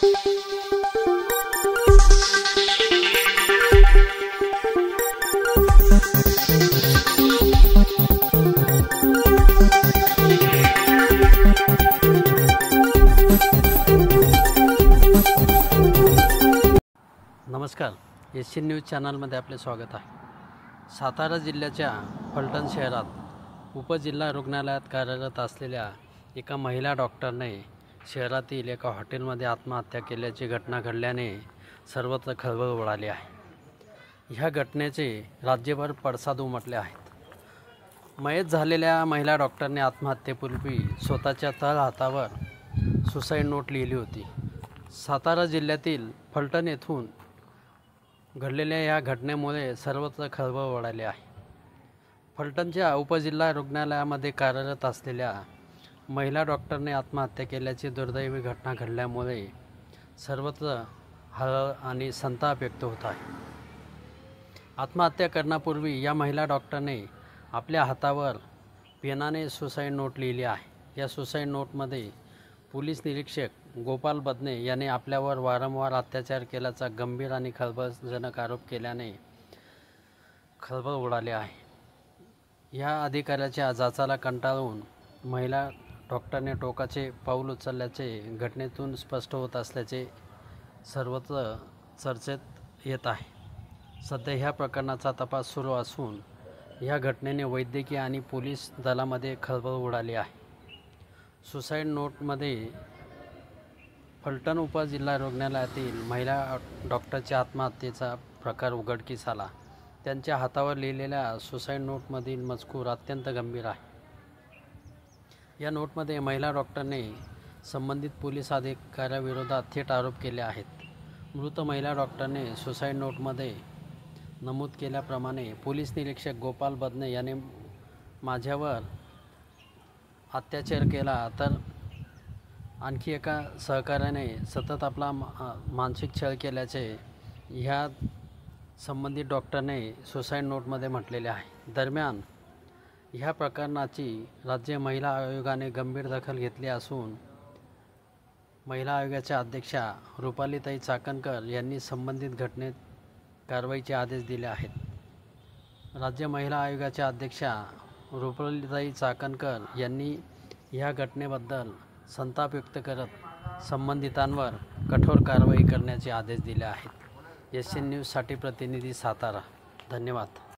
नमस्कार, SC news चॅनलमध्ये आपले स्वागत आहे। सातारा जिल्ह्याच्या फलटण शहरात उपजिल्हा रुग्णालयात कार्यरत असलेल्या एका महिला डॉक्टरने शहरातील एका हॉटेलमध्ये आत्महत्या केल्याची घटना घडल्याने सर्वत्र खळबळ उडाली आहे। ह्या घटनेचे राज्यभर पडसाद उमटले आहेत। मयत झालेल्या महिला डॉक्टरने आत्महत्येपूर्वी स्वतःच्या तळहातावर सुसाईड नोट लिहिली होती। सातारा जिल्ह्यातील फलटण येथून घडलेल्या या घटनेमुळे सर्वत्र खळबळ उडाली आहे। फलटणच्या उपजिल्हा रुग्णालयामध्ये कार्यरत असलेल्या महिला डॉक्टरने आत्महत्या केल्याची दुर्दैवी घटना घडल्यामुळे सर्वत्र हळहळ आणि संताप व्यक्त होत आहे। आत्महत्या करण्यापूर्वी या महिला डॉक्टरने आपल्या हातावर पेनाने सुसाईड नोट लिहिली आहे। या सुसाईड नोटमध्ये पोलीस निरीक्षक गोपाल बदने याने आपल्यावर वारंवार अत्याचार केल्याचा गंभीर आणि खळबळजनक आरोप केल्याने खळबळ उडाली आहे। या अधिकाऱ्याच्या जाचाला कंटाळून महिला डॉक्टरने टोकाचे पाऊल उचलल्याचे घटनेतून स्पष्ट होत असल्याचे सर्वत्र चर्चेत येत आहे। सध्या ह्या प्रकरणाचा तपास सुरू असून या घटनेने वैद्यकीय आणि पोलीस दलामध्ये खळबळ उडाली आहे। सुसाईड नोटमध्ये फलटण उपजिल्हा रुग्णालयातील महिला डॉक्टरच्या आत्महत्येचा प्रकार उघडकीस आला। त्यांच्या हातावर लिहिलेल्या सुसाईड नोटमधील मजकूर अत्यंत गंभीर आहे। या नोटमध्ये महिला डॉक्टरने संबंधित पोलीस अधिकाऱ्याविरोधात थेट आरोप केले आहेत। मृत महिला डॉक्टरने सुसाईड नोटमध्ये नमूद केल्याप्रमाणे पोलीस निरीक्षक गोपाल बदने याने माझ्यावर अत्याचार केला, तर आणखी एका सहकार्याने सतत आपला मानसिक छळ केल्याचे ह्या संबंधित डॉक्टरने सुसाईड नोटमध्ये म्हटलेले आहे। दरम्यान ह्या प्रकरणाची राज्य महिला आयोगाने गंभीर दखल घेतली असून महिला आयोगाच्या अध्यक्षा रुपालीताई चाकणकर यांनी संबंधित घटनेत कारवाईचे आदेश दिले आहेत। राज्य महिला आयोगाच्या अध्यक्षा रुपालीताई चाकणकर यांनी ह्या घटनेबद्दल संताप व्यक्त करत संबंधितांवर कठोर कारवाई करण्याचे आदेश दिले आहेत। एससी न्यूजसाठी प्रतिनिधी सातारा। धन्यवाद।